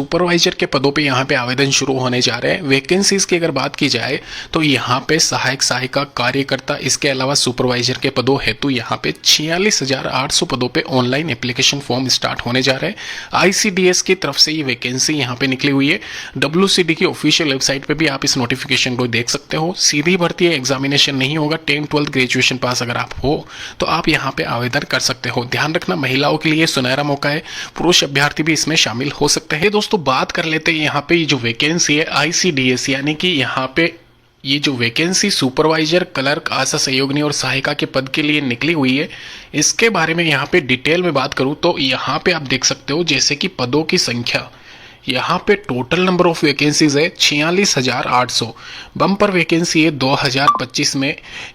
Supervisor के पदों पे यहाँ पे आवेदन शुरू होने जा रहे हैं। वैकेंसीज की अगर बात की जाए तो यहाँ पे सहायक सहायिका कार्यकर्ता, इसके अलावा सुपरवाइजर के पदों हेतु यहाँ पे 46,800 पदों पे ऑनलाइन एप्लीकेशन फॉर्म स्टार्ट होने जा रहे हैं। आईसीडीएस की तरफ से ये वैकेंसी यहाँ पे निकली हुई है। डब्ल्यूसीडी की ऑफिशियल वेबसाइट पे भी आप इस नोटिफिकेशन को देख सकते हो। सीधी भर्ती है, एग्जामिनेशन नहीं होगा। 10th 12th ग्रेजुएशन पास अगर आप हो तो आप यहाँ पे आवेदन कर सकते हो। ध्यान रखना, महिलाओं के लिए सुनहरा मौका है, पुरुष अभ्यर्थी भी इसमें शामिल हो सकते हैं। दोस्तों बात कर लेते हैं यहाँ पे ये जो वैकेंसी है आईसीडीएस, यानी कि यहाँ पे ये जो वैकेंसी सुपरवाइजर, क्लर्क, आशा सहयोगिनी और सहायिका के पद के लिए निकली हुई है, इसके बारे में यहाँ पे डिटेल में बात करूँ तो यहाँ पे आप देख सकते हो जैसे कि पदों की संख्या, यहाँ पे टोटल नंबर ऑफ वैकेंसीज है 46,800। बम्पर वैकेंसी है 2025 में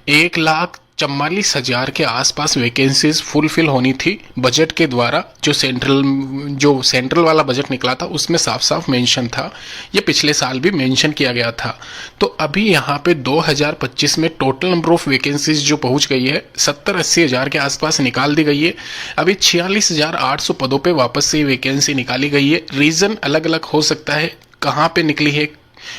1,44,000 के आसपास वैकेंसीज फुलफिल होनी थी बजट के द्वारा। जो सेंट्रल वाला बजट निकला था उसमें साफ साफ मेंशन था, ये पिछले साल भी मेंशन किया गया था। तो अभी यहाँ पे 2025 में टोटल नंबर ऑफ वैकेंसीज जो पहुँच गई है 70-80 हज़ार के आसपास निकाल दी गई है। अभी 46,800 पदों पे वापस से वैकेंसी निकाली गई है। रीज़न अलग अलग हो सकता है, कहाँ पे निकली है,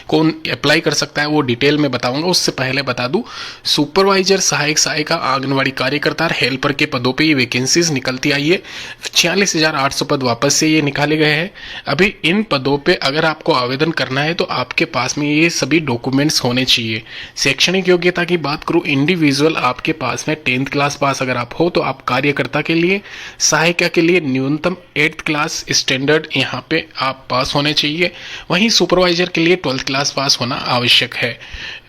कौन अप्लाई कर सकता है, वो डिटेल में बताऊंगा। उससे पहले बता दूं, सुपरवाइजर, सहायक सहायिका, आंगनवाड़ी कार्यकर्ता और हेल्पर के पदों पे ये वैकेंसीज निकलती आई है। 46,800 पद वापस से ये निकाले गए हैं। अभी इन पदों पे अगर आपको आवेदन करना है तो आपके पास में ये सभी डॉक्यूमेंट्स होने चाहिए। शैक्षणिक योग्यता की बात करूँ, इंडिविजुअल आपके पास में 10th क्लास पास अगर आप हो तो आप कार्यकर्ता के लिए, सहायिका के लिए न्यूनतम 8th क्लास स्टैंडर्ड यहाँ पे आप पास होने चाहिए। वहीं सुपरवाइजर के लिए 12th क्लास पास होना आवश्यक है।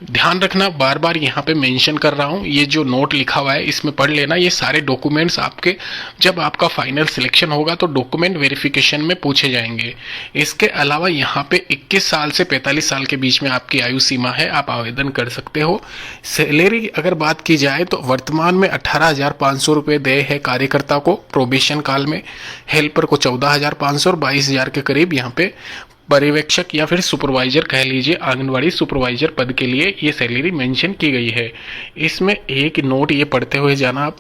ध्यान रखना, बार बार यहाँ पे मेंशन कर रहा हूँ, ये जो नोट लिखा हुआ है इसमें पढ़ लेना। ये सारे डॉक्यूमेंट्स आपके जब आपका फाइनल सिलेक्शन होगा तो डॉक्यूमेंट वेरिफिकेशन में पूछे जाएंगे। इसके अलावा यहाँ पे 21 साल से 45 साल के बीच में आपकी आयु सीमा है, आप आवेदन कर सकते हो। सैलरी अगर बात की जाए तो वर्तमान में 18,500 रुपये देय है कार्यकर्ता को प्रोबेशन काल में, हेल्पर को 14,500 और 22,000 के करीब यहाँ पे पर्यवेक्षक या फिर सुपरवाइजर कह लीजिए, आंगनवाड़ी सुपरवाइजर पद के लिए ये सैलरी मेंशन की गई है। इसमें एक नोट ये पढ़ते हुए जाना आप,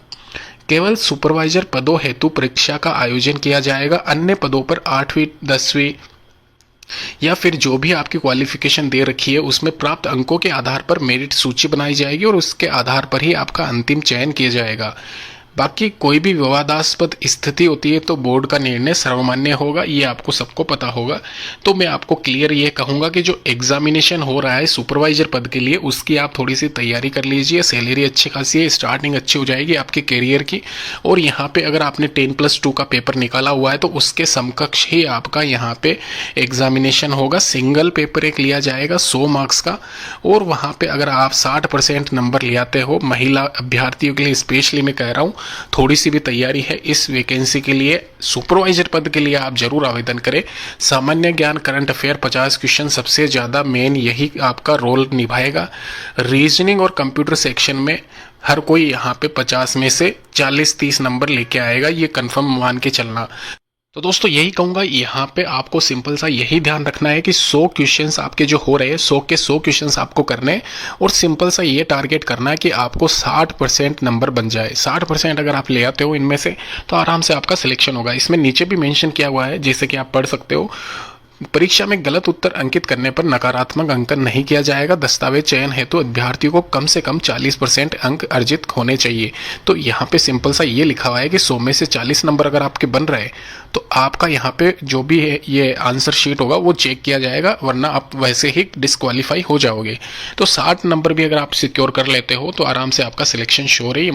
केवल सुपरवाइजर पदों हेतु परीक्षा का आयोजन किया जाएगा। अन्य पदों पर 8वीं 10वीं या फिर जो भी आपकी क्वालिफिकेशन दे रखी है उसमें प्राप्त अंकों के आधार पर मेरिट सूची बनाई जाएगी और उसके आधार पर ही आपका अंतिम चयन किया जाएगा। बाकी कोई भी विवादास्पद स्थिति होती है तो बोर्ड का निर्णय सर्वमान्य होगा, ये आपको सबको पता होगा। तो मैं आपको क्लियर ये कहूँगा कि जो एग्जामिनेशन हो रहा है सुपरवाइजर पद के लिए उसकी आप थोड़ी सी तैयारी कर लीजिए। सैलरी अच्छी खासी है, स्टार्टिंग अच्छी हो जाएगी आपके करियर की। और यहाँ पे अगर आपने 10+2 का पेपर निकाला हुआ है तो उसके समकक्ष ही आपका यहाँ पे एग्जामिनेशन होगा। सिंगल पेपर एक लिया जाएगा 100 मार्क्स का, और वहाँ पे अगर आप 60% नंबर ले आते हो, महिला अभ्यर्थियों के लिए स्पेशली मैं कह रहा हूँ, थोड़ी सी भी तैयारी है इस वैकेंसी के लिए, सुपरवाइजर पद के लिए आप जरूर आवेदन करें। सामान्य ज्ञान, करंट अफेयर 50 क्वेश्चन सबसे ज़्यादा मेन यही आपका रोल निभाएगा। रीजनिंग और कंप्यूटर सेक्शन में हर कोई यहाँ पे 50 में से 40-30 नंबर लेके आएगा, ये कंफर्म मान के चलना। तो दोस्तों यही कहूँगा, यहाँ पे आपको सिंपल सा यही ध्यान रखना है कि 100 क्वेश्चंस आपके जो हो रहे हैं 100 के 100 क्वेश्चंस आपको करने हैं, और सिंपल सा ये टारगेट करना है कि आपको 60% नंबर बन जाए। 60% अगर आप ले आते हो इनमें से तो आराम से आपका सिलेक्शन होगा। इसमें नीचे भी मेंशन किया हुआ है, जैसे कि आप पढ़ सकते हो, परीक्षा में गलत उत्तर अंकित करने पर नकारात्मक अंकन नहीं किया जाएगा। दस्तावेज चयन हेतु अभ्यर्थियों को कम से कम 40% अंक अर्जित होने चाहिए। तो यहाँ पे सिंपल सा ये लिखा हुआ है कि 100 में से 40 नंबर अगर आपके बन रहे तो आपका यहाँ पे जो भी है ये आंसर शीट होगा वो चेक किया जाएगा, वरना आप वैसे ही डिस्क्वालीफाई हो जाओगे। तो 60 नंबर भी अगर आप सिक्योर कर लेते हो तो आराम से आपका सिलेक्शन श्योर है।